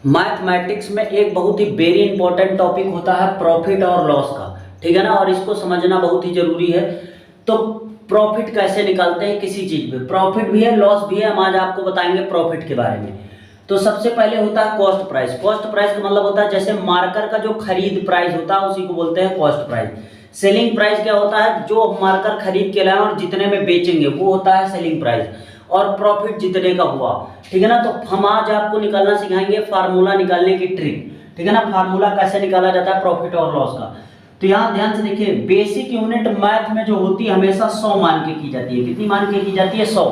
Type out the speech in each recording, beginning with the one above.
Mathematics में एक बहुत ही वेरी इंपॉर्टेंट टॉपिक होता है प्रॉफिट और लॉस का, ठीक है ना। और इसको समझना बहुत ही जरूरी है। तो प्रॉफिट कैसे निकालते हैं किसी चीज में, प्रॉफिट भी है लॉस भी है। हम आज आपको बताएंगे प्रॉफिट के बारे में। तो सबसे पहले होता है कॉस्ट प्राइस। कॉस्ट प्राइस का मतलब होता है जैसे मार्कर का जो खरीद प्राइस होता है उसी को बोलते हैं कॉस्ट प्राइस। सेलिंग प्राइस क्या होता है, जो मार्कर खरीद के लाए और जितने में बेचेंगे वो होता है सेलिंग प्राइस। और प्रॉफिट जितने का हुआ, ठीक है ना। तो हम आज आपको निकालना सिखाएंगे फार्मूला निकालने की ट्रिक, ठीक है ना। फार्मूला कैसे निकाला जाता है प्रॉफिट और लॉस का। तो यहाँ ध्यान से देखिए, बेसिक यूनिट मैथ में जो होती है हमेशा 100 मान के की जाती है। कितनी मान के की जाती है? 100,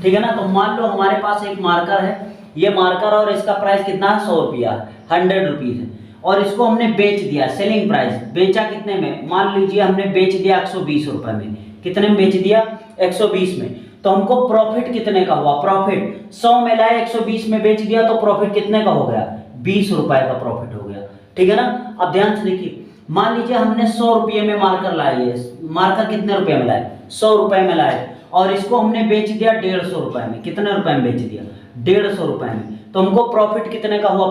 ठीक है ना। तो मान लो हमारे पास एक मार्कर है, ये मार्कर और इसका प्राइस कितना है? 100 रुपया, 100 रुपीज है। और इसको हमने बेच दिया, सेलिंग प्राइस बेचा कितने में? मान लीजिए हमने बेच दिया 120 रुपए में। कितने में बेच दिया? 120 में। तो हमको प्रॉफिट कितने का हुआ? प्रॉफिट 100 में लाए 120 में बेच दिया, तो प्रॉफिट कितने का हो गया? 20 रुपए का प्रॉफिट हो गया, ठीक है ना। अब ध्यान से देखिए, मान लीजिए हमने 100 रुपये में मार्कर लाए। मार्कर कितने रुपए में लाए? 100 रुपए में लाए। और इसको हमने बेच दिया 150 रुपए में। कितने रुपए में बेच दिया? 150 रुपए में। तो हमको प्रॉफिट कितने का हुआ?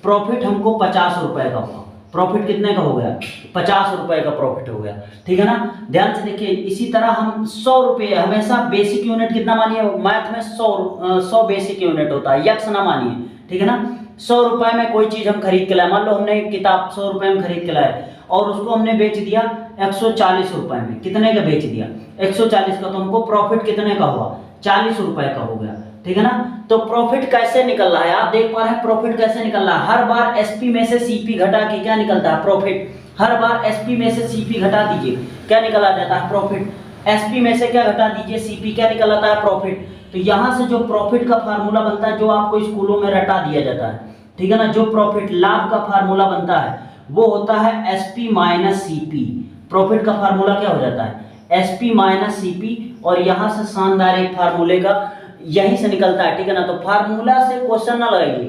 प्रॉफिट हमको 50 रुपए का हुआ। प्रॉफिट कितने का हो गया? 50 रुपए का प्रॉफिट हो गया, ठीक है ना। ध्यान से देखिए, इसी तरह हम 100 रुपये, हमेशा बेसिक यूनिट कितना मानिए मैथ में? 100 बेसिक यूनिट होता है, यक्स ना मानिए, ठीक है ना। 100 रुपए में कोई चीज हम खरीद के लाए, मान लो हमने एक किताब 100 रुपए में खरीद के लाए और उसको हमने बेच दिया 140 रुपए में। कितने का बेच दिया? 140 का। तो हमको प्रॉफिट कितने का हुआ? 40 रुपए का हो गया, ठीक है ना। तो प्रॉफिट कैसे निकल रहा है, आप देख पा रहे हैं प्रॉफिट कैसे निकल रहा है। हर बार एसपी में से सीपी घटा के क्या निकलता है? प्रॉफिट। हर बार एसपी में से सीपी घटा दीजिए, क्या निकला जाता है? प्रॉफिट। एसपी में से क्या घटा दीजिए? सीपी, क्या निकल आता है? प्रॉफिट। तो यहां से जो प्रॉफिट का फार्मूला बनता है, जो आपको स्कूलों में रटा दिया जाता है, ठीक है ना, जो प्रॉफिट लाभ का फार्मूला बनता है वो होता है एसपी माइनस सीपी। प्रॉफिट का फार्मूला क्या हो जाता है? SP minus CP. और यहां से शानदार एक फार्मूले का यहीं से निकलता है, ठीक है ना। तो फार्मूला से क्वेश्चन ना लगाइए,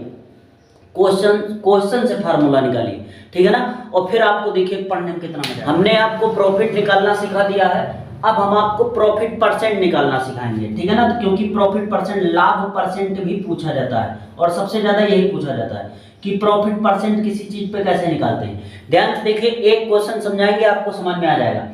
क्वेश्चन से फार्मूला निकालिए, ठीक है ना। और फिर आपको देखिए पढ़ने में कितना मजा। हमने आपको प्रॉफिट निकालना सिखा दिया है, अब हम आपको प्रॉफिट परसेंट निकालना सिखाएंगे, ठीक है ना। तो क्योंकि प्रॉफिट परसेंट, लाभ परसेंट भी पूछा जाता है और सबसे ज्यादा यही पूछा जाता है कि प्रॉफिट परसेंट किसी चीज पे कैसे निकालते हैं। ध्यान से देखिए, एक क्वेश्चन समझाएंगे आपको समझ में आ जाएगा।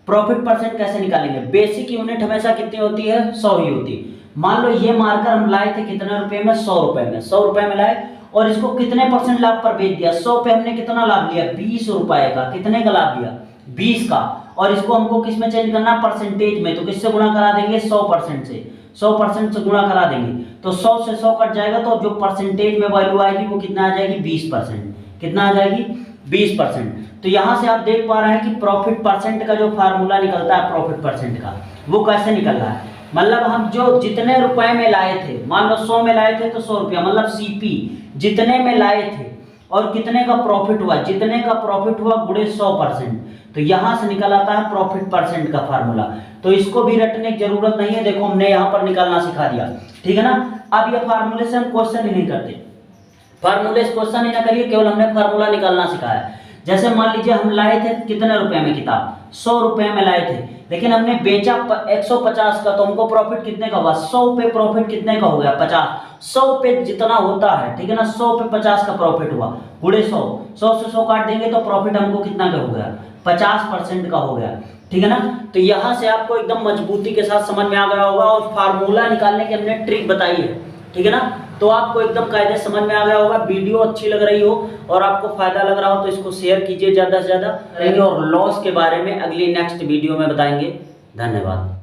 प्रॉफिट परसेंट कैसे निकालेंगे? बेसिक यूनिट हमेशा कितनी होती है? 100 ही होती है। मान लो ये मार्कर हम लाए थे कितने रुपए में? 100 रुपए में। 100 रुपए में लाए और इसको कितने परसेंट लाभ पर बेच दिया? 100 पे हमने कितना लाभ लिया? 20 रुपए का। कितने का लाभ लिया? 20 का। और इसको हमको किस में चेंज करना? परसेंटेज में। तो किससे गुणा करा देंगे? 100% से। 100% से गुणा करा देंगे तो 100 से 100 कट जाएगा, तो जो परसेंटेज में वैल्यू आएगी वो कितना आ जाएगी? 20%। कितना आ जाएगी? 20%। तो यहां से आप देख पा रहे हैं कि प्रॉफिट परसेंट का जो फार्मूला निकलता है प्रॉफिट परसेंट का, वो कैसे निकल रहा है। मतलब हम जो जितने रुपए में लाए थे, मान लो 100 में लाए थे तो 100 रुपया, मतलब सीपी जितने में लाए थे और कितने का प्रॉफिट हुआ, जितने का प्रॉफिट हुआ गुणे 100%। तो यहां से निकल आता है प्रॉफिट परसेंट का फार्मूला। तो इसको भी रटने की जरूरत नहीं है, देखो हमने यहां पर निकालना सिखा दिया, ठीक है ना। अब ये फार्मूले से हम क्वेश्चन ही नहीं करते, फार्मूले से क्वेश्चन ही ना करिए, केवल हमने फार्मूला निकालना सिखाया। जैसे मान लीजिए हम लाए थे कितने रुपए में किताब? 100 रुपए में लाए थे, लेकिन हमने बेचा 150 का। तो हमको प्रॉफिट कितने का हुआ? 100 पे प्रॉफिट कितने का हो गया? 50। 100 पे जितना होता है, ठीक है ना, 100 पे 50 का प्रॉफिट हुआ गुणे 100। 100 से 100 काट देंगे तो प्रॉफिट हमको कितना का हो गया? 50% का हो गया, ठीक है ना। तो यहां से आपको एकदम मजबूती के साथ समझ में आ गया होगा और फार्मूला निकालने की हमने ट्रिक बताई है, ठीक है ना। तो आपको एकदम कायदे समझ में आ गया होगा। वीडियो अच्छी लग रही हो और आपको फायदा लग रहा हो तो इसको शेयर कीजिए ज्यादा से ज्यादा। और लॉस के बारे में अगली नेक्स्ट वीडियो में बताएंगे। धन्यवाद।